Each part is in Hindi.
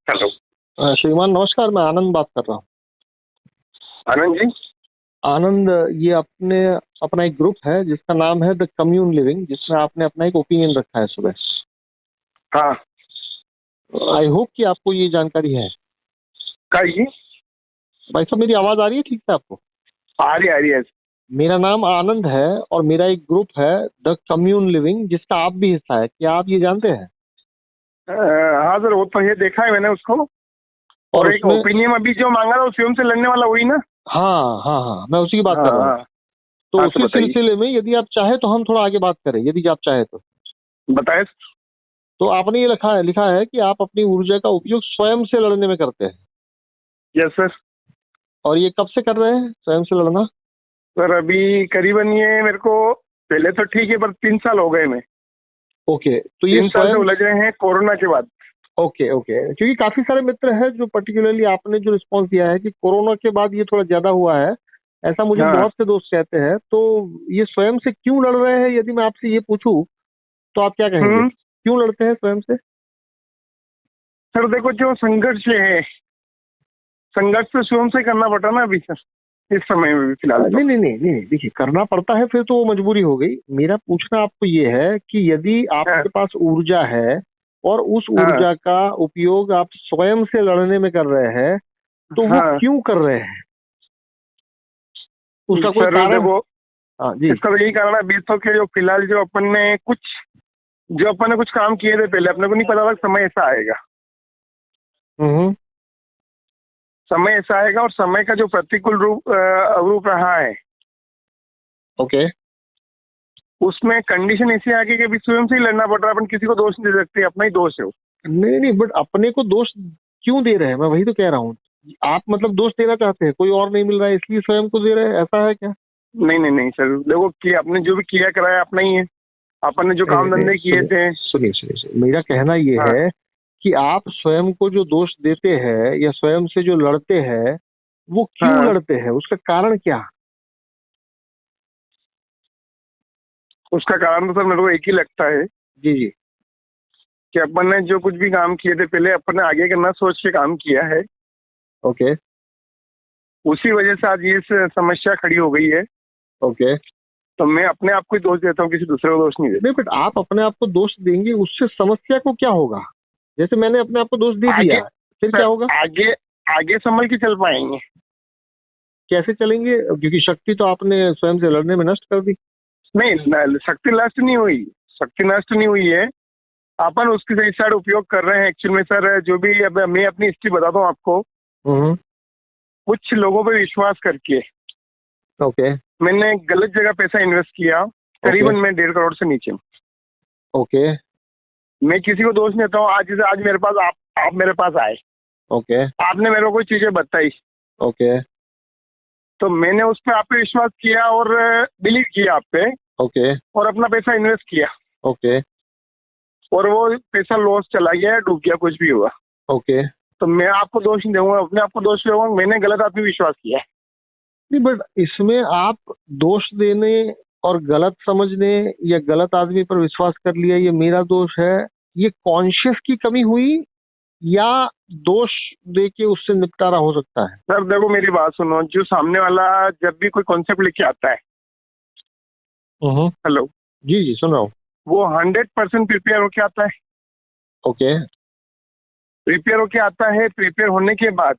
हेलो। श्रीमान नमस्कार, मैं आनंद बात कर रहा हूँ। आनंद जी। आनंद, ये अपने अपना एक ग्रुप है जिसका नाम है द कम्यून लिविंग, जिसमें आपने अपना एक ओपिनियन रखा है सुबह। हाँ। आई होप कि आपको ये जानकारी है। जी। भाई साहब, मेरी आवाज आ रही है ठीक से आपको? आ रही है। मेरा नाम आनंद है और मेरा एक ग्रुप है द कम्यून लिविंग, जिसका आप भी हिस्सा है। क्या आप ये जानते हैं? हाँ सर, वो तो ये देखा है मैंने उसको। और और एक उसमें ओपिनियन अभी जो मांगा था वो स्वयं से लड़ने वाला वही ना। हाँ हाँ हाँ, मैं उसी की बात हाँ कर रहा हूँ। हाँ। तो हाँ तो उसी बताइए। सिलसिले में यदि आप चाहे तो हम थोड़ा आगे बात करें, यदि आप चाहे तो। बताए। तो आपने ये लिखा है कि आप अपनी ऊर्जा का उपयोग स्वयं से लड़ने में करते हैं। Yes sir. और ये कब से कर रहे हैं स्वयं से लड़ना? सर अभी करीबन ये मेरे को पहले तो ठीक है, पर 3 साल हो गए मैं। ओके, तो ये 3 साल से स्वयं। उलझ रहे हैं कोरोना के बाद। ओके ओके, क्योंकि काफी सारे मित्र हैं जो पर्टिकुलरली आपने जो रिस्पॉन्स दिया है कि कोरोना के बाद ये थोड़ा ज्यादा हुआ है, ऐसा मुझे हाँ। बहुत से दोस्त कहते हैं। तो ये स्वयं से क्यों लड़ रहे हैं, यदि मैं आपसे ये पूछूं तो आप क्या कहेंगे? हम्म। क्यों लड़ते हैं स्वयं से? सर देखो, जो संघर्ष है, संघर्ष तो स्वयं से करना पड़ा ना अभी सर, इस समय में भी फिलहाल तो। नहीं नहीं नहीं नहीं, देखिए, करना पड़ता है फिर तो वो मजबूरी हो गई। मेरा पूछना आपको ये है कि यदि हाँ आपके पास ऊर्जा है और उस हाँ ऊर्जा का उपयोग आप स्वयं से लड़ने में कर रहे हैं, तो वो हाँ। क्यों कर रहे हैं? उसका कोई सर कारण? देखो, हाँ जी। इसका तो यही कारण है अभी तो कि जो फिलहाल जो अपन ने कुछ काम किए थे पहले, अपने को नहीं पता था कि समय ऐसा आएगा। हम्म। समय ऐसा आएगा और समय का जो प्रतिकूल रूप रहा है, ओके। उसमें कंडीशन ऐसी आ गई कि अभी स्वयं से ही लड़ना पड़ रहा है। अपन किसी को दोष नहीं दे सकते, अपना ही दोष है वो। नहीं नहीं, बट अपने को दोष क्यों दे रहे हैं? मैं वही तो कह रहा हूँ। आप मतलब दोष देना चाहते हैं, कोई और नहीं मिल रहा है इसलिए स्वयं को दे रहे हैं, ऐसा है क्या? नहीं नहीं नहीं सर, देखो कि आपने जो भी किया कराया अपना ही है। अपन ने जो नहीं काम नहीं, धंधे किए सुनिए थे। सुनिए सुनिए सुनिए, मेरा कहना ये हाँ है कि आप स्वयं को जो दोष देते हैं या स्वयं से जो लड़ते हैं, वो क्यों हाँ। लड़ते हैं? उसका कारण क्या? उसका कारण तो सर मेरे को एक ही लगता है जी जी। कि अपन ने जो कुछ भी काम किए थे पहले, अपन ने आगे करना सोच के काम किया है। ओके उसी वजह से आज ये समस्या खड़ी हो गई है। ओके। तो मैं अपने आप को ही दोष देता हूँ, किसी दूसरे को दोष नहीं देता। नहीं, बट आप अपने आप को दोष देंगे, उससे समस्या को क्या होगा? जैसे मैंने अपने आप को दोष दे आगे दिया, फिर सर, क्या होगा? आगे आगे संभल के चल पाएंगे। कैसे चलेंगे? क्योंकि शक्ति तो आपने स्वयं से लड़ने में नष्ट कर दी। नहीं शक्ति नष्ट नहीं हुई। शक्ति नष्ट नहीं हुई है। अपन उसकी सही साइड उपयोग कर रहे हैं एक्चुअल में सर। जो भी अब मैं अपनी हिस्ट्री बताता हूँ आपको। हम्म। कुछ लोगों पर विश्वास करके ओके मैंने गलत जगह पैसा इन्वेस्ट किया। ओके करीबन मैं 1.5 करोड़ से नीचे हूँ। ओके मैं किसी को दोष नहीं देता हूँ। आज जैसे आज मेरे पास आप मेरे पास आए, ओके आपने मेरे को कोई चीजें बताई, ओके तो मैंने उस पर आप पे विश्वास किया और बिलीव किया आप पे, ओके और अपना पैसा इन्वेस्ट किया। ओके और वो पैसा लॉस चला गया, डूब गया, कुछ भी हुआ, ओके। तो मैं आपको दोष नहीं दूंगा, अपने आपको दोष दूंगा। मैंने गलत आदमी विश्वास किया है। नहीं, बट इसमें आप दोष देने और गलत समझने या गलत आदमी पर विश्वास कर लिया, ये मेरा दोष है, ये कॉन्शियस की कमी हुई या दोष दे के उससे निपटारा हो सकता है? सर देखो, मेरी बात सुनो। जो सामने वाला जब भी कोई कॉन्सेप्ट लेके आता है, हम्म। हेलो, जी जी, सुन रहा हूँ। वो 100% प्रिपेयर होके आता है। ओके प्रिपेयर होके आता है। प्रिपेयर होने के बाद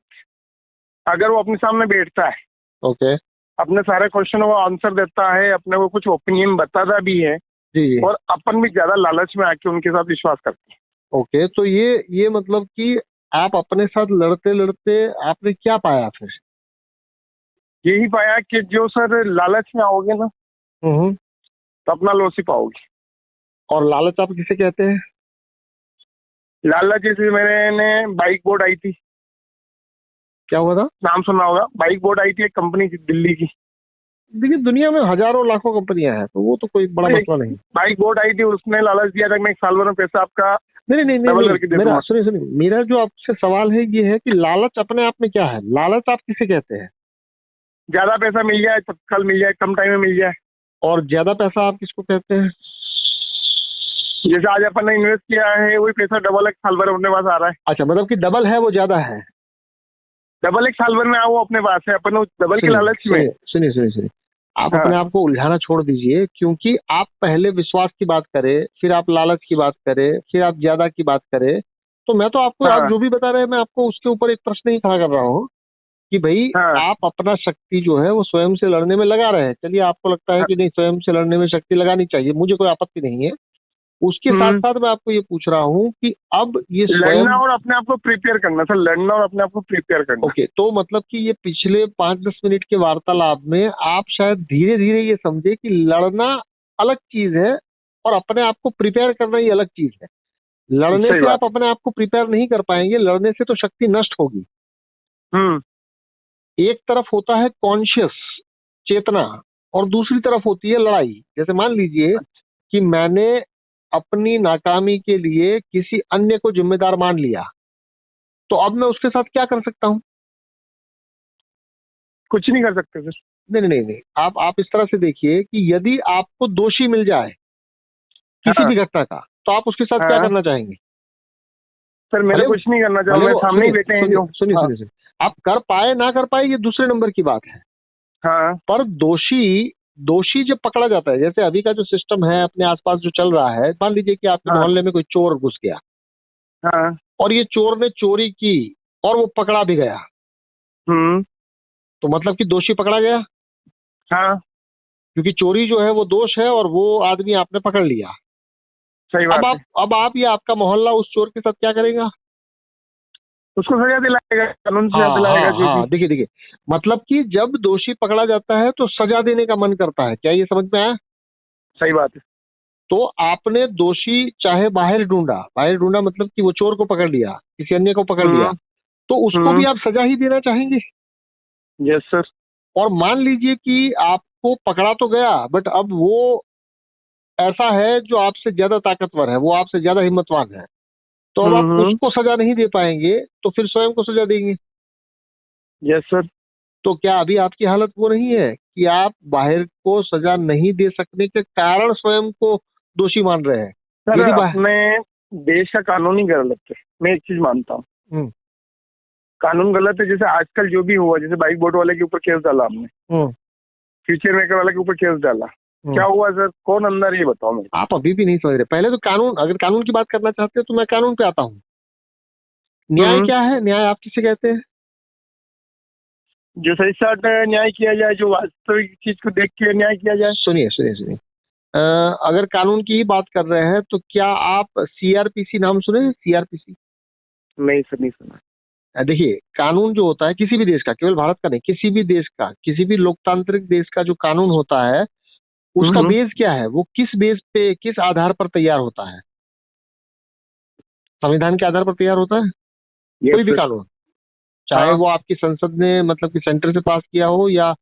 अगर वो अपने सामने बैठता है, ओके। अपने सारे क्वेश्चनों का आंसर देता है, अपने को कुछ ओपिनियन बताता भी है, जी जी। और अपन भी ज्यादा लालच में आके उनके साथ विश्वास करते हैं। ओके, तो ये मतलब कि आप अपने साथ लड़ते लड़ते आपने क्या पाया फिर? यही पाया कि जो सर लालच में आओगे ना, हम्म। तो अपना लॉस ही पाओगे। और लालच आप किसे कहते हैं? लालच जैसे मैंने बाइक बोर्ड आई थी, क्या हुआ था? नाम सुना होगा। बाइक बोर्ड आई थी, एक कंपनी थी दिल्ली की। देखिए, दुनिया में हजारों लाखों कंपनियां हैं, तो वो तो कोई बड़ा एक मसला नहीं। बाइक बोर्ड आई थी, उसने लालच दिया था कि मैं 1 साल भर में पैसा आपका नहीं नहीं नहीं डबल नहीं, करके दे मेरा दूंगा। सुनिए सुनिए, मेरा जो आपसे सवाल है ये है कि लालच अपने आप में क्या है? लालच आप किसे कहते हैं? ज्यादा पैसा मिल जाए, तत्काल मिल जाए, कम टाइम में मिल जाए। और ज्यादा पैसा आप किसको कहते हैं? जैसे आज अपन ने इन्वेस्ट किया है वही पैसा डबल एक साल भर अपने पास आ रहा है। अच्छा, मतलब कि डबल है, वो ज्यादा है। डबल एक साल भर में वो अपने पास है, अपन डबल के लालच में। सुनिए सुनिए सुनिए, आप हाँ। अपने आप को उलझाना छोड़ दीजिए, क्योंकि आप पहले विश्वास की बात करें, फिर आप लालच की बात करें, फिर आप ज्यादा की बात करें। तो मैं तो आपको, आप हाँ। जो भी बता रहे हैं, मैं आपको उसके ऊपर एक प्रश्न ही खड़ा कर रहा हूँ कि भाई, हाँ। आप अपना शक्ति जो है वो स्वयं से लड़ने में लगा रहे हैं। चलिए, आपको लगता है हाँ। कि नहीं, स्वयं से लड़ने में शक्ति लगानी चाहिए, मुझे कोई आपत्ति नहीं है। उसके साथ हम्म। साथ मैं आपको ये पूछ रहा हूँ कि अब ये स्वयं, लड़ना और अपने आप को प्रिपेयर करना सर, लड़ना और अपने आप को प्रिपेयर करना। ओके, तो मतलब कि ये पिछले 5-10 मिनट के वार्तालाप में आप शायद धीरे धीरे ये समझे कि लड़ना अलग चीज है और अपने आप को प्रिपेयर करना ही अलग चीज है। लड़ने सही से बात आप अपने आप को प्रिपेयर नहीं कर पाएंगे, लड़ने से तो शक्ति नष्ट होगी। हम्म। एक तरफ होता है कॉन्शियस, चेतना, और दूसरी तरफ होती है लड़ाई। जैसे मान लीजिए कि मैंने अपनी नाकामी के लिए किसी अन्य को जिम्मेदार मान लिया, तो अब मैं उसके साथ क्या कर सकता हूँ? कुछ नहीं कर सकते सर। नहीं नहीं नहीं नहीं, आप इस तरह से देखिए कि यदि आपको दोषी मिल जाए किसी हाँ। भी घटना का, तो आप उसके साथ क्या हाँ करना चाहेंगे? सर, मेरा भले कुछ नहीं करना भले चाहूँ, मैं वो, सामने ही बैठे हैं सुनिए जो। सुनिए हाँ। सुनिए सुनिए, आप कर पाए ना कर पाए ये दूसरे नंबर की बात है। हाँ। पर दोषी दोषी जब पकड़ा जाता है, जैसे अभी का जो सिस्टम है अपने आसपास जो चल रहा है, मान लीजिए कि आपके हाँ। मोहल्ले में कोई चोर घुस गया हाँ। और ये चोर ने चोरी की और वो पकड़ा भी गया, हम्म। तो मतलब कि दोषी पकड़ा गया, हाँ। क्योंकि चोरी जो है वो दोष है और वो आदमी आपने पकड़ लिया। सही बात है। अब आप या आपका मोहल्ला उस चोर के साथ क्या करेगा? उसको सजा दिलाएगा, कानून से सजा हाँ दिलाएगा हाँ जो भी। हाँ, देखिए देखिए, मतलब कि जब दोषी पकड़ा जाता है तो सजा देने का मन करता है, क्या ये समझ में आया? सही बात है। तो आपने दोषी चाहे बाहर ढूंढा मतलब कि वो चोर को पकड़ लिया, किसी अन्य को पकड़ लिया, हम्म। तो उसको हम्म। भी आप सजा ही देना चाहेंगे। Yes sir. और मान लीजिए कि आपको पकड़ा तो गया, बट अब वो ऐसा है जो आपसे ज्यादा ताकतवर है, वो आपसे ज्यादा हिम्मतवान है, तो अब आप हम्म। उसको सजा नहीं दे पाएंगे, तो फिर स्वयं को सजा देंगे। Yes sir. तो क्या अभी आपकी हालत वो नहीं है कि आप बाहर को सजा नहीं दे सकने के कारण स्वयं को दोषी मान रहे हैं? सर, यदि अपने देश का कानून ही गलत है, मैं एक चीज मानता हूँ। हम्म, कानून गलत है। जैसे आजकल जो भी हुआ, जैसे बाइक बोट वाले के ऊपर केस डाला हमने, हम्म, फ्यूचर मेकर वाले के ऊपर केस डाला, क्या हुआ सर? कौन अंदर, ये बताओ मेरे आप अभी भी नहीं समझ रहे। पहले तो कानून, अगर कानून की बात करना चाहते हैं तो मैं कानून पे आता हूँ। को। न्याय क्या है? न्याय आप किसे कहते हैं? जो सही साथ न्याय किया जाए, जो वास्तविक चीज को देख के न्याय किया जाए। सुनिए सुनिए सुनिए, अगर कानून की ही बात कर रहे हैं तो क्या आप सीआरपीसी नाम सुने? सीआरपीसी? नहीं सर, नहीं सुना। देखिए, कानून जो होता है किसी भी देश का, केवल भारत का नहीं, किसी भी देश का, किसी भी लोकतांत्रिक देश का जो कानून होता है, उसका बेस क्या है? वो किस बेस पे, किस आधार पर तैयार होता है? संविधान के आधार पर तैयार होता है कोई भी कानून, चाहे हाँ। वो आपकी संसद ने मतलब कि सेंटर से पास किया हो या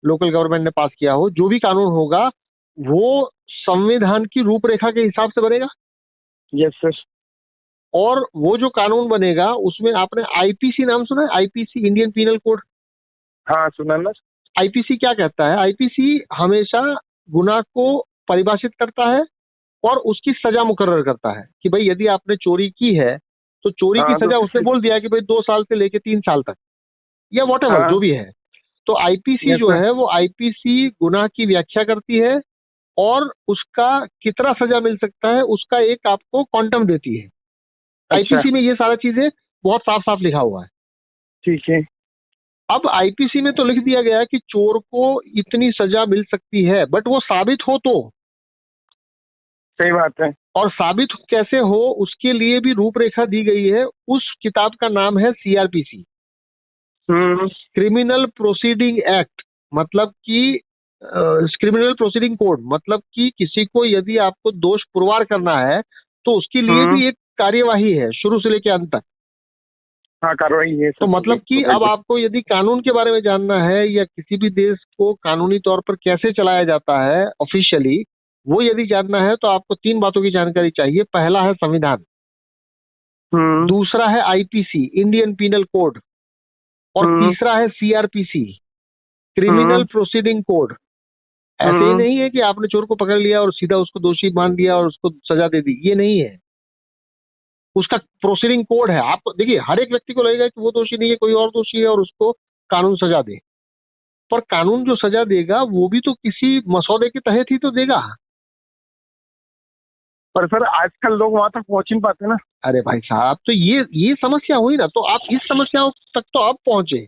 लोकल गवर्नमेंट ने पास किया हो, जो भी कानून होगा वो संविधान की रूपरेखा के हिसाब से बनेगा। Yes sir. और वो जो कानून बनेगा उसमें, आपने आईपीसी नाम सुना है? IPC, Indian penal code. हाँ सुना ना। आईपीसी क्या कहता है? आईपीसी हमेशा गुनाह को परिभाषित करता है और उसकी सजा मुकर्रर करता है कि भाई यदि आपने चोरी की है तो चोरी की हाँ तो सजा उसने बोल दिया कि भाई 2 साल से लेके 3 साल तक, या वॉटेवर हाँ। जो भी है। तो आईपीसी यस जो सर। है वो आईपीसी गुनाह की व्याख्या करती है और उसका कितना सजा मिल सकता है उसका एक आपको क्वांटम देती है। अच्छा। आईपीसी में ये सारा चीजें बहुत साफ साफ लिखा हुआ है। ठीक है। अब आईपीसी में तो लिख दिया गया है कि चोर को इतनी सजा मिल सकती है, बट वो साबित हो तो, सही बात है। और साबित कैसे हो उसके लिए भी रूपरेखा दी गई है। उस किताब का नाम है सीआरपीसी, क्रिमिनल प्रोसीडिंग एक्ट, मतलब कि क्रिमिनल प्रोसीडिंग कोड, मतलब कि किसी को यदि आपको दोष पुरवार करना है तो उसके लिए भी एक कार्यवाही है शुरू से लेकर अंत तक। हाँ, कार्रवाई है। तो मतलब कि अब आपको यदि कानून के बारे में जानना है या किसी भी देश को कानूनी तौर पर कैसे चलाया जाता है ऑफिशियली, वो यदि जानना है तो आपको 3 बातों की जानकारी चाहिए। पहला है संविधान, दूसरा है आईपीसी, इंडियन पीनल कोड, और तीसरा है सीआरपीसी, क्रिमिनल प्रोसीडिंग कोड। ऐसे ही नहीं है कि आपने चोर को पकड़ लिया और सीधा उसको दोषी मान दिया और उसको सजा दे दी, ये नहीं है। उसका प्रोसीडिंग कोड है। आप देखिए, हर एक व्यक्ति को लगेगा कि वो दोषी नहीं है, कोई और दोषी है और उसको कानून सजा दे, पर कानून जो सजा देगा वो भी तो किसी मसौदे के तहत ही तो देगा। पर सर आजकल लोग वहां तक पहुंच नहीं पाते ना। अरे भाई साहब, तो ये समस्या हुई ना, तो आप इस समस्या तक तो आप पहुंचे।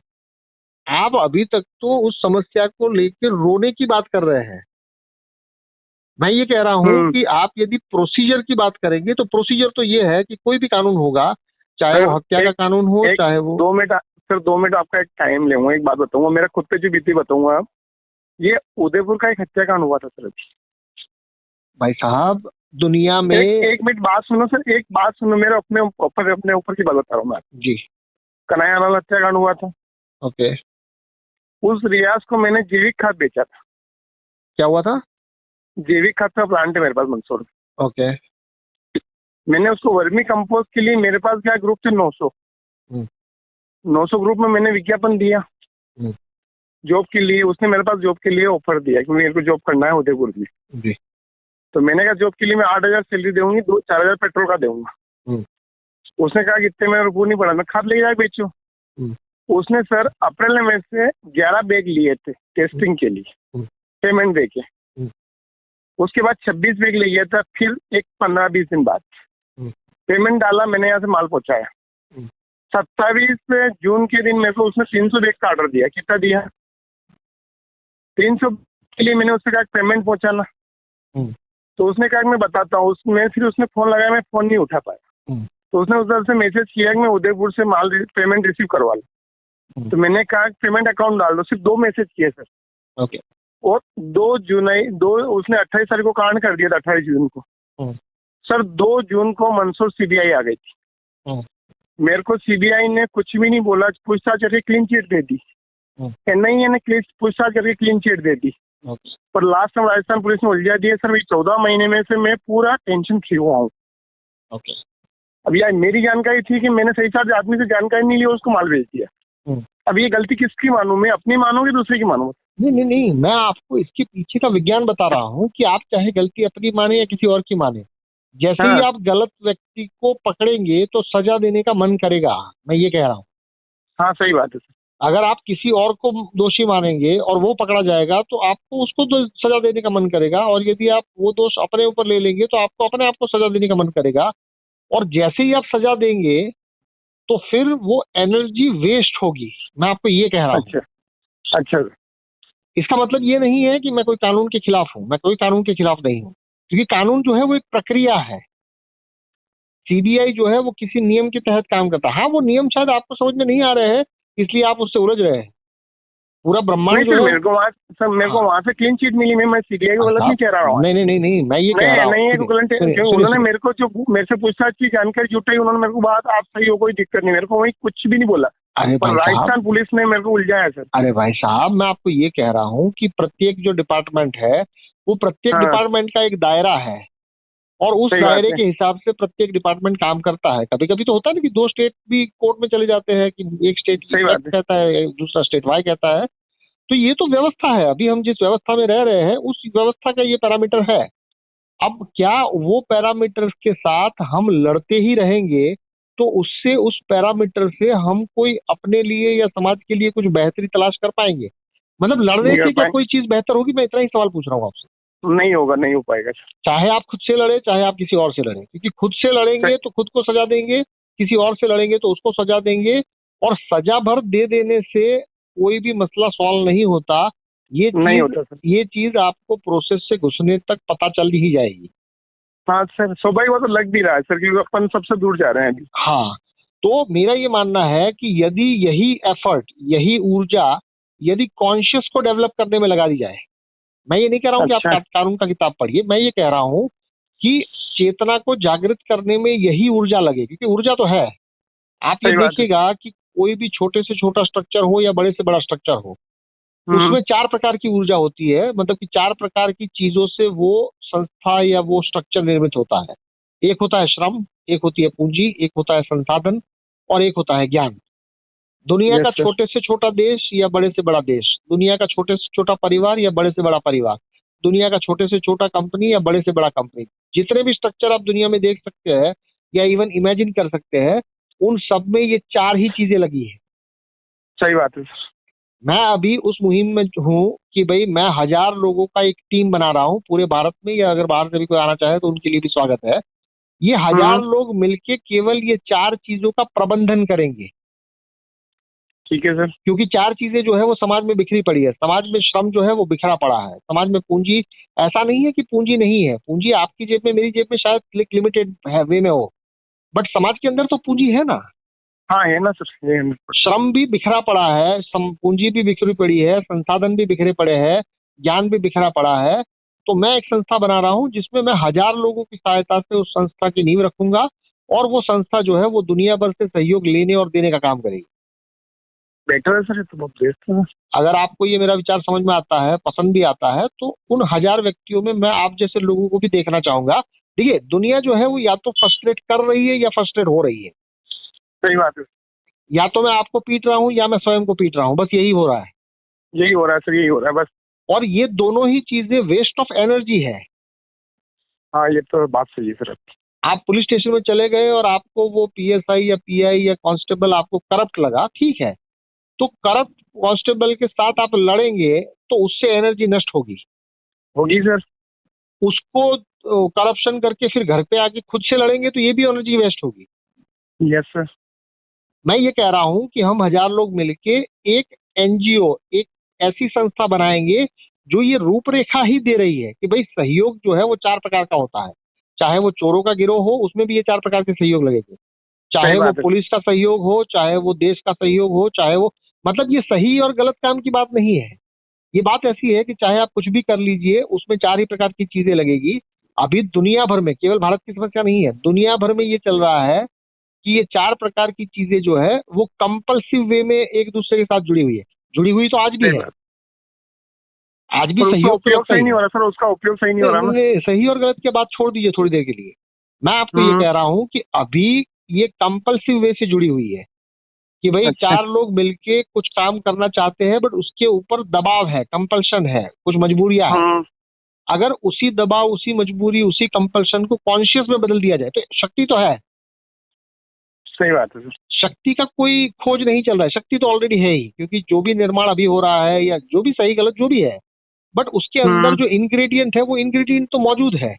आप अभी तक तो उस समस्या को लेकर रोने की बात कर रहे हैं। मैं ये कह रहा हूं कि आप यदि प्रोसीजर की बात करेंगे तो प्रोसीजर तो ये है कि कोई भी कानून होगा, चाहे वो हत्या का कानून हो, चाहे वो 2 मिनट सर, 2 मिनट आपका एक टाइम लूंगा, एक बात बताऊंगा, मेरा खुद पे जो बीती बताऊंगा। ये उदयपुर का एक हत्याकांड हुआ था सर अभी। भाई साहब, दुनिया में एक मिनट बात सुनो सर, एक बात सुनो, मेरे अपने ऊपर की बात बता रहा हूँ मैं जी। कन्हैयालाल हत्याकांड हुआ था। ओके। उस रियाज को मैंने जैविक खाद बेचा था। क्या हुआ था? जैविक खाद का प्लांट है मेरे पास मंदसौर। ओके। मैंने उसको वर्मी कंपोस्ट के लिए, मेरे पास क्या ग्रुप थे 900 ग्रुप में मैंने विज्ञापन दिया जॉब के लिए। उसने मेरे पास जॉब के लिए ऑफर दिया कि मेरे को जॉब करना है उदयपुर में जी। तो मैंने कहा जॉब के लिए मैं 8,000 सैलरी दूंगी, 4,000 पेट्रोल का दूंगा। उसने कहा कि इतने मेरे रुपये नहीं पड़ा, मैं खाद ले जाए बेचो। उसने सर अप्रैल में से 11 बैग लिए थे टेस्टिंग के लिए पेमेंट देके। उसके बाद 26 बैग ले गया था, फिर एक 15-20 दिन बाद पेमेंट डाला, मैंने यहाँ से माल पहुंचाया। 27 जून के दिन मेरे को उसने 300 बैग का ऑर्डर दिया। कितना दिया? 300 के लिए मैंने उससे कहा पेमेंट पहुंचाना। तो उसने कहा कि मैं बताता हूँ। उसमें फिर उसने फोन लगाया, मैं फोन नहीं उठा पाया। तो उसने उधर से मैसेज किया कि मैं उदयपुर से माल पेमेंट रिसीव करवा लूँ। तो मैंने कहा पेमेंट अकाउंट डाल दो। सिर्फ 2 मैसेज किए सर। ओके। और 2 उसने 28 तारीख को कांड कर दिया था, 28 जून को। सर 2 जून को मंदसौर सीबीआई आ गई थी। मेरे को सीबीआई ने कुछ भी नहीं बोला, पूछताछ करके क्लीन चिट दे दी। एनआईए ने पूछताछ करके क्लीन चिट दे दी। पर लास्ट में राजस्थान पुलिस ने उलझा दिया सर। 14 महीने में से मैं पूरा टेंशन फ्री हुआ हूँ। अब यार मेरी जानकारी थी कि मैंने सही साथ आदमी से जानकारी नहीं ली, उसको माल भेज दिया। अब ये गलती किसकी मानूं? मैं अपनी मानूं कि दूसरे की मानूं? नहीं, मैं आपको इसके पीछे का विज्ञान बता रहा हूँ कि आप चाहे गलती अपनी माने या किसी और की माने, जैसे ही आप गलत व्यक्ति को पकड़ेंगे तो सजा देने का मन करेगा। मैं ये कह रहा हूँ। हाँ सही बात है। अगर आप किसी और को दोषी मानेंगे और वो पकड़ा जाएगा तो आपको उसको सजा देने का मन करेगा, और यदि आप वो दोष अपने ऊपर ले लेंगे तो आपको अपने आप को सजा देने का मन करेगा। और जैसे ही आप सजा देंगे तो फिर वो एनर्जी वेस्ट होगी। मैं आपको ये कह रहा हूँ। अच्छा। इसका मतलब ये नहीं है कि मैं कोई कानून के खिलाफ हूँ। मैं कोई कानून के खिलाफ नहीं हूँ, क्योंकि कानून जो है वो एक प्रक्रिया है। सीबीआई जो है वो किसी नियम के तहत काम करता है। हाँ, वो नियम शायद आपको समझ में नहीं आ रहे हैं, इसलिए आप उससे उलझ रहे हैं। पूरा ब्रह्मांड जो है मेरे को वहाँ से क्लीन चिट मिली। मैं सीबीआई को गलत नहीं कह रहा हूँ। नहीं, मैं ये कह रहा हूँ उन्होंने मेरे को जो मेरे से पूछताछ की जानकारी जुटाई, उन्होंने मेरे को बात आप सही हो, कोई दिक्कत नहीं, मेरे को वही कुछ भी नहीं बोला। पर राजस्थान पुलिस ने मेरे को उलझाया सर। अरे भाई साहब, मैं आपको ये कह रहा हूँ कि प्रत्येक जो डिपार्टमेंट है वो प्रत्येक डिपार्टमेंट का एक दायरा है, और उस दायरे के हिसाब से प्रत्येक डिपार्टमेंट काम करता है। कभी कभी तो होता है ना कि 2 स्टेट भी कोर्ट में चले जाते हैं कि एक स्टेट X कहता है, दूसरा स्टेट Y कहता है। तो ये तो व्यवस्था है। अभी हम जिस व्यवस्था में रह रहे हैं उस व्यवस्था का ये पैरामीटर है। अब क्या वो पैरामीटर के साथ हम लड़ते ही रहेंगे तो उससे, उस पैरामीटर से हम कोई अपने लिए या समाज के लिए कुछ बेहतरी तलाश कर पाएंगे? मतलब लड़ने से क्या कोई चीज बेहतर होगी? मैं इतना ही सवाल पूछ रहा हूँ आपसे। नहीं होगा, नहीं हो पाएगा। चाहे आप खुद से लड़े, चाहे आप किसी और से लड़े, क्योंकि खुद से लड़ेंगे तो खुद को सजा देंगे, किसी और से लड़ेंगे तो उसको सजा देंगे, और सजा भर दे देने से कोई भी मसला सॉल्व नहीं होता। ये चीज आपको प्रोसेस से घुसने तक पता चल ही जाएगी। हाँ सर, स्वाभाविक वो तो लग भी रहा है सर, क्योंकि अपन सबसे दूर जा रहे हैं अभी। हाँ, तो मेरा ये मानना है कि यदि यही एफर्ट, यही ऊर्जा यदि कॉन्शियस को डेवलप करने में लगा दी जाए, मैं ये नहीं कह रहा हूँ कि आप कानून का किताब पढ़िए, मैं ये कह रहा हूँ कि चेतना को जागृत करने में यही ऊर्जा लगे, क्योंकि ऊर्जा तो है। आप ये देखिएगा कि कोई भी छोटे से छोटा स्ट्रक्चर हो या बड़े से बड़ा स्ट्रक्चर हो, उसमें 4 प्रकार की ऊर्जा होती है। मतलब कि 4 प्रकार की चीजों से वो संस्था या वो स्ट्रक्चर निर्मित होता है। एक होता है श्रम, एक होती है पूंजी, एक होता है संसाधन, और एक होता है ज्ञान। दुनिया का छोटे से छोटा देश या बड़े से बड़ा देश, दुनिया का छोटे से छोटा परिवार या बड़े से बड़ा परिवार, दुनिया का छोटे से छोटा कंपनी या बड़े से बड़ा कंपनी, जितने भी स्ट्रक्चर आप दुनिया में देख सकते हैं या इवन इमेजिन कर सकते हैं, उन सब में ये 4 ही चीजें लगी है। सही बात है सर। मैं अभी उस मुहिम में हूँ कि भाई मैं 1000 लोगों का एक टीम बना रहा हूँ पूरे भारत में, या अगर बाहर से भी कोई आना चाहे तो उनके लिए भी स्वागत है। ये 1000 लोग मिलके केवल ये 4 चीजों का प्रबंधन करेंगे। ठीक है सर। क्योंकि 4 चीजें जो है वो समाज में बिखरी पड़ी है। समाज में श्रम जो है वो बिखरा पड़ा है। समाज में पूंजी, ऐसा नहीं है कि पूंजी नहीं है, पूंजी आपकी जेब में मेरी जेब में शायद लिमिटेड है वे में हो, बट समाज के अंदर तो पूंजी है ना। हाँ है ना सर, ये श्रम भी बिखरा पड़ा है, पूंजी भी बिखरी पड़ी है, संसाधन भी बिखरे पड़े हैं, ज्ञान भी बिखरा पड़ा है। तो मैं एक संस्था बना रहा हूँ जिसमें मैं 1000 लोगों की सहायता से उस संस्था की नींव रखूंगा, और वो संस्था जो है वो दुनिया भर से सहयोग लेने और देने का काम करेगी। बेटर है सर, ये तो बहुत बेस्ट है। अगर आपको ये मेरा विचार समझ में आता है, पसंद भी आता है, तो उन 1000 व्यक्तियों में मैं आप जैसे लोगों को भी देखना चाहूंगा। देखिए, दुनिया जो है वो या तो फ्रस्ट्रेट कर रही है या फ्रस्ट्रेट हो रही है। सही बात है। या तो मैं आपको पीट रहा हूँ या मैं स्वयं को पीट रहा हूँ, बस यही हो रहा है। यही हो रहा है सर, यही हो रहा है बस। और ये दोनों ही चीजें वेस्ट ऑफ एनर्जी है। हाँ ये तो बात सही है सर। आप पुलिस स्टेशन में चले गए और आपको वो पीएसआई या पीआई या कांस्टेबल आपको करप्ट लगा, ठीक है, तो करप्ट कांस्टेबल के साथ आप लड़ेंगे तो उससे एनर्जी नष्ट होगी सर। उसको करप्शन करके फिर घर पे आके खुद से लड़ेंगे तो ये भी एनर्जी वेस्ट होगी। Yes sir. मैं ये कह रहा हूं कि हम 1000 लोग मिलके एक एनजीओ, एक ऐसी संस्था बनाएंगे जो ये रूपरेखा ही दे रही है कि भाई सहयोग जो है वो 4 प्रकार का होता है। चाहे वो चोरों का गिरोह हो, उसमें भी ये 4 प्रकार के सहयोग लगेंगे। चाहे वो पुलिस का सहयोग हो, चाहे वो देश का सहयोग हो, चाहे वो, मतलब ये सही और गलत काम की बात नहीं है। ये बात ऐसी है कि चाहे आप कुछ भी कर लीजिए, उसमें 4 ही प्रकार की चीजें लगेगी। अभी दुनिया भर में, केवल भारत की समस्या नहीं है, दुनिया भर में ये चल रहा है कि ये 4 प्रकार की चीजें जो है वो कंपल्सिव वे में एक दूसरे के साथ जुड़ी हुई है। जुड़ी हुई तो आज भी है, आज भी सहयोग उपयोग सही नहीं हो रहा सर, उसका उपयोग सही नहीं हो रहा। सही और गलत की बात छोड़ दीजिए थोड़ी देर के लिए। मैं आपको ये कह रहा हूं कि अभी ये कंपल्सिव वे से जुड़ी हुई है कि भाई 4 लोग मिलके कुछ काम करना चाहते हैं, बट उसके ऊपर दबाव है, कंपल्शन है, कुछ मजबूरियां हैं। अगर उसी दबाव, उसी मजबूरी, उसी कंपल्शन को कॉन्शियस में बदल दिया जाए तो शक्ति तो है। सही बात है सर। शक्ति का कोई खोज नहीं चल रहा है, शक्ति तो ऑलरेडी है ही, क्योंकि जो भी निर्माण अभी हो रहा है या जो भी सही गलत जो भी है, बट उसके अंदर जो इंग्रेडिएंट है वो इंग्रेडिएंट तो मौजूद है।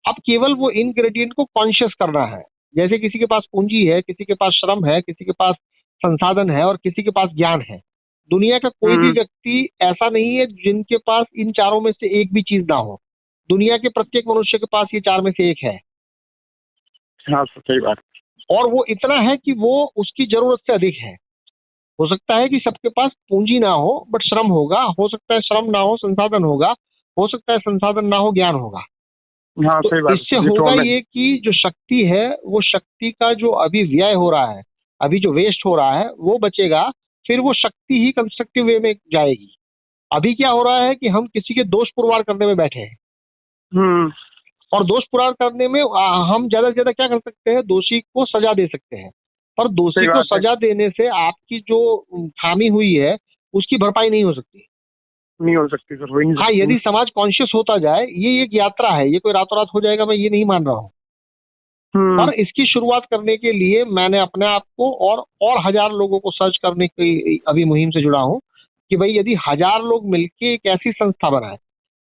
अब केवल वो इंग्रेडिएंट को कॉन्शियस करना है। जैसे किसी के पास पूंजी है, किसी के पास श्रम है, किसी के पास संसाधन है और किसी के पास ज्ञान है। दुनिया का कोई भी व्यक्ति ऐसा नहीं है जिनके पास इन चारों में से एक भी चीज ना हो। दुनिया के प्रत्येक मनुष्य के पास ये 4 में से एक है। हाँ सही बात। और वो इतना है कि वो उसकी जरूरत से अधिक है। हो सकता है कि सबके पास पूंजी ना हो बट श्रम होगा, हो सकता है श्रम ना हो संसाधन होगा, हो सकता है संसाधन ना हो ज्ञान होगा। हाँ, तो सही बात। इससे होगा ये कि जो शक्ति है वो शक्ति का जो अभी व्यय हो रहा है, अभी जो वेस्ट हो रहा है वो बचेगा, फिर वो शक्ति ही कंस्ट्रक्टिव वे में जाएगी। अभी क्या हो रहा है कि हम किसी के दोष पुरवार करने में बैठे हैं। और दोष पुरवार करने में हम ज्यादा से ज्यादा क्या कर सकते हैं, दोषी को सजा दे सकते हैं। पर दोषी को सजा देने से आपकी जो खामी हुई है उसकी भरपाई नहीं हो सकती। नहीं हो सकती सर। हाँ, यदि समाज कॉन्शियस होता जाए, ये एक यात्रा है, ये कोई रातों रात हो जाएगा, मैं ये नहीं मान रहा हूँ। पर इसकी शुरुआत करने के लिए मैंने अपने आप को और 1000 लोगों को सर्च करने की अभी मुहिम से जुड़ा हूँ कि भाई यदि 1000 लोग मिलके एक ऐसी संस्था बनाए।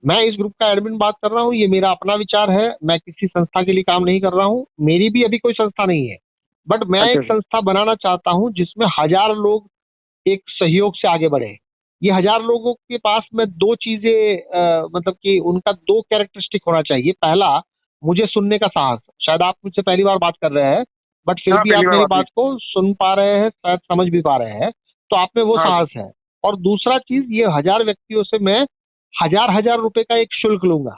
मैं इस ग्रुप का एडमिन बात कर रहा हूँ, ये मेरा अपना विचार है, मैं किसी संस्था के लिए काम नहीं कर रहा हूँ, मेरी भी अभी कोई संस्था नहीं है, बट मैं एक संस्था बनाना चाहता हूँ जिसमें 1000 लोग एक सहयोग से आगे बढ़े। ये 1000 लोगों के पास में 2 चीजें मतलब कि उनका 2 कैरेक्टरिस्टिक होना चाहिए। पहला, मुझे सुनने का साहस। शायद आप मुझसे पहली बार बात कर रहे हैं बट फिर भी आप मेरी बात को सुन पा रहे हैं, शायद समझ भी पा रहे हैं, तो आप में वो साहस है। और दूसरा चीज, ये 1000 व्यक्तियों से मैं 1000 रुपए का एक शुल्क लूंगा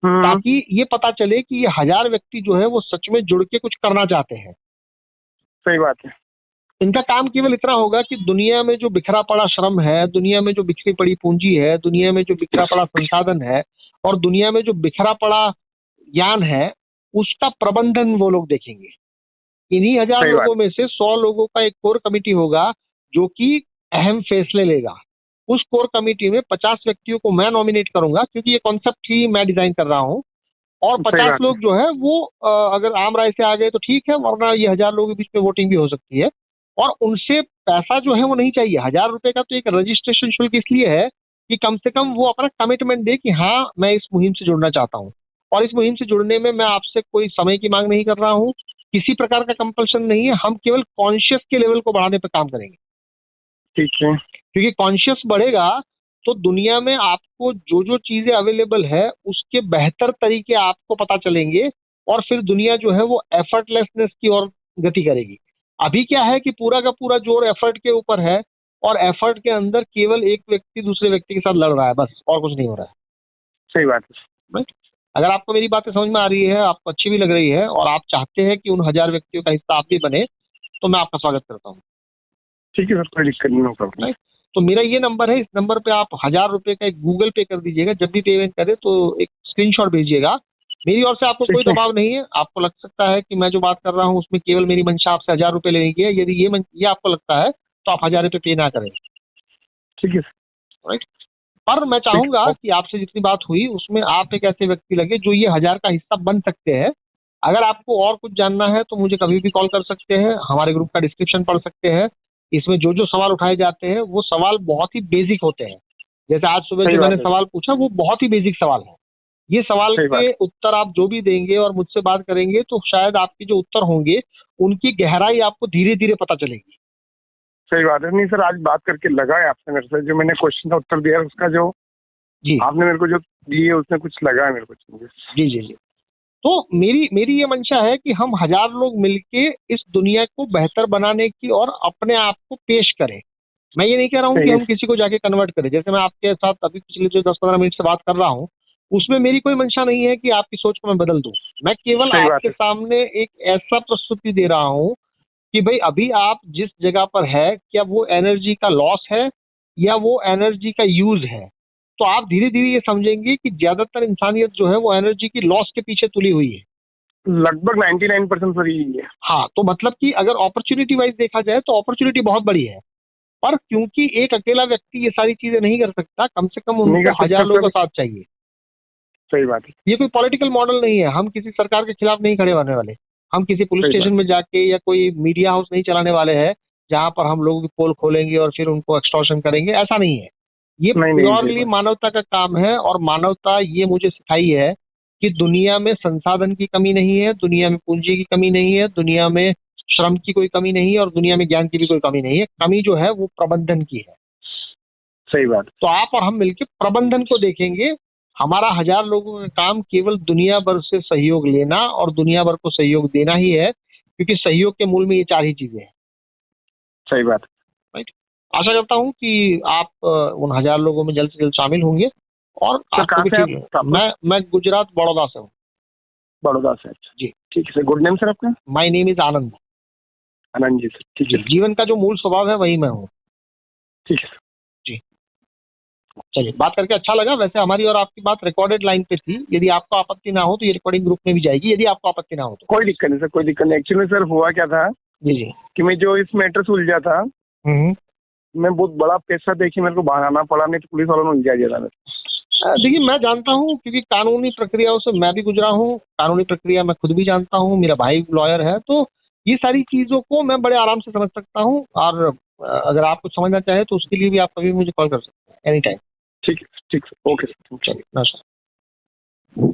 ताकि ये पता चले कि ये 1000 व्यक्ति जो है वो सच में जुड़ के कुछ करना चाहते हैं। सही बात है। इनका काम केवल इतना होगा कि दुनिया में जो बिखरा पड़ा श्रम है, दुनिया में जो बिखरी पड़ी पूंजी है, दुनिया में जो बिखरा पड़ा संसाधन है और दुनिया में जो बिखरा पड़ा ज्ञान है, उसका प्रबंधन वो लोग देखेंगे। इन्हीं 1000 लोगों में से 100 लोगों का एक कोर कमेटी होगा जो कि अहम फैसले लेगा। उस कोर कमेटी में 50 व्यक्तियों को मैं नॉमिनेट करूंगा, क्योंकि ये कॉन्सेप्ट ही मैं डिजाइन कर रहा हूँ। और सही 50 बात है। लोग जो है वो अगर आम राय से आ गए तो ठीक है, वरना ये 1000 लोगों के बीच में वोटिंग भी हो सकती है। और उनसे पैसा जो है वो नहीं चाहिए। 1000 रुपए का तो एक रजिस्ट्रेशन शुल्क इसलिए है कि कम से कम वो अपना कमिटमेंट दे कि हाँ मैं इस मुहिम से जुड़ना चाहता हूँ। और इस मुहिम से जुड़ने में मैं आपसे कोई समय की मांग नहीं कर रहा हूँ, किसी प्रकार का कंपल्शन नहीं है। हम केवल कॉन्शियस के लेवल को बढ़ाने पर काम करेंगे, ठीक है। क्योंकि कॉन्शियस बढ़ेगा तो दुनिया में आपको जो जो चीजें अवेलेबल है उसके बेहतर तरीके आपको पता चलेंगे, और फिर दुनिया जो है वो एफर्टलेसनेस की ओर गति करेगी। अभी क्या है कि पूरा का पूरा जोर एफर्ट के ऊपर है, और एफर्ट के अंदर केवल एक व्यक्ति दूसरे व्यक्ति के साथ लड़ रहा है, बस, और कुछ नहीं हो रहा है। सही बात है। Right? अगर आपको मेरी बातें समझ में आ रही है, आपको अच्छी भी लग रही है, और आप चाहते हैं कि उन 1000 व्यक्तियों का हिस्सा आप भी बने, तो मैं आपका स्वागत करता हूँ। ठीक है सर, कोई दिक्कत नहीं, नो प्रॉब्लम। तो मेरा ये नंबर है, इस नंबर पे आप 1000 रुपए का एक गूगल पे कर दीजिएगा। जब भी पेमेंट करे तो एक स्क्रीनशॉट भेजिएगा। मेरी ओर से आपको कोई ठीक है। दबाव नहीं है। आपको लग सकता है कि मैं जो बात कर रहा हूँ उसमें केवल मेरी मंशा आपसे 1000 रुपए लेने की है। यदि ये आपको लगता है तो आप 1000 रुपए पे ना करें। ठीक है। राइट। पर मैं चाहूंगा कि आपसे जितनी बात हुई उसमें आप एक ऐसे व्यक्ति लगे जो ये 1000 का हिस्सा बन सकते हैं। अगर आपको और कुछ जानना है तो मुझे कभी भी कॉल कर सकते हैं, हमारे ग्रुप का डिस्क्रिप्शन पढ़ सकते हैं। इसमें जो जो सवाल उठाए जाते हैं वो सवाल बहुत ही बेसिक होते हैं। जैसे आज सुबह जो मैंने सवाल पूछा वो बहुत ही बेसिक सवाल है। ये सवाल के उत्तर आप जो भी देंगे और मुझसे बात करेंगे तो शायद आपके जो उत्तर होंगे उनकी गहराई आपको धीरे धीरे पता चलेगी। सही बात है। नहीं सर, आज बात करके लगा है आपसे, मेरे से जो मैंने क्वेश्चन का उत्तर दिया है उसका जो जी आपने मेरे को जो दिए उसमें कुछ लगा है मेरे को। जी जी जी। तो मेरी ये मंशा है कि हम 1000 लोग मिलके इस दुनिया को बेहतर बनाने की और अपने आप को पेश करें। मैं ये नहीं कह रहा हूँ कि हम किसी को जाके कन्वर्ट करें। जैसे मैं आपके साथ अभी पिछले जो 10-15 मिनट से बात कर रहा हूँ उसमें मेरी कोई मंशा नहीं है कि आपकी सोच को मैं बदल दूं। मैं केवल आपके सामने एक ऐसा प्रस्तुति दे रहा हूँ कि भाई अभी आप जिस जगह पर है, क्या वो एनर्जी का लॉस है या वो एनर्जी का यूज है। तो आप धीरे धीरे ये समझेंगे कि ज्यादातर इंसानियत जो है वो एनर्जी की लॉस के पीछे तुली हुई है। लगभग 99% सर यही है। हाँ, तो मतलब कि अगर अपॉर्चुनिटी वाइज देखा जाए तो अपॉर्चुनिटी बहुत बड़ी है, पर क्योंकि एक अकेला व्यक्ति ये सारी चीजें नहीं कर सकता, कम से कम उनको 1000 लोगों का साथ चाहिए। सही बात है। ये कोई पॉलिटिकल मॉडल नहीं है। हम किसी सरकार के खिलाफ नहीं खड़े होने वाले। हम किसी पुलिस स्टेशन में जाके या कोई मीडिया हाउस नहीं चलाने वाले हैं जहां पर हम लोगों की पोल खोलेंगे और फिर उनको एक्सटॉर्शन करेंगे। ऐसा नहीं है। ये प्योरली मानवता का काम है, और मानवता ये मुझे सिखाई है कि दुनिया में संसाधन की कमी नहीं है, दुनिया में पूंजी की कमी नहीं है, दुनिया में श्रम की कोई कमी नहीं है, और दुनिया में ज्ञान की भी कोई कमी नहीं है। कमी जो है वो प्रबंधन की है। सही बात। तो आप और हम मिलकर प्रबंधन को देखेंगे। हमारा 1000 लोगों का काम केवल दुनिया भर से सहयोग लेना और दुनिया भर को सहयोग देना ही है, क्योंकि सहयोग के मूल में ये 4 ही चीजें हैं। सही बात। राइट। आशा करता हूँ कि आप उन 1000 लोगों में जल्द से जल्द शामिल होंगे। और मैं गुजरात बड़ौदा से हूँ। बड़ौदा से? जी ठीक है सर। गुड नेम सर आपका? My name is Anand. Anand ji sir. ठीक है। जीवन का जो मूल स्वभाव है वही मैं हूँ। ठीक है जी। चलिए, बात करके अच्छा लगा। वैसे हमारी और आपकी बात रिकॉर्डेड लाइन पे थी। यदि आपको आपत्ति ना हो तो ये रिकॉर्डिंग ग्रुप में भी जाएगी। यदि आपको आपत्ति ना हो तो कोई दिक्कत नहीं सर, कोई दिक्कत नहीं। एक्चुअली सर हुआ क्या था जी जी कि मैं जो इस मैटर से उलझा था, मैं बहुत बड़ा पैसा देखी मेरे को बाहर आना पड़ा, नहीं तो पुलिस वालों ने उलझा दिया था। देखिए, मैं जानता हूँ क्योंकि कानूनी प्रक्रियाओं से मैं भी गुजरा हूँ। कानूनी प्रक्रिया मैं खुद भी जानता हूँ, मेरा भाई लॉयर है, तो ये सारी चीजों को मैं बड़े आराम से समझ सकता हूँ। और अगर आप कुछ समझना चाहें तो उसके लिए भी आप कभी मुझे कॉल कर सकते हैं, एनी टाइम। ठीक है, ठीक है, ओके सर। चलिए, नमस्कार।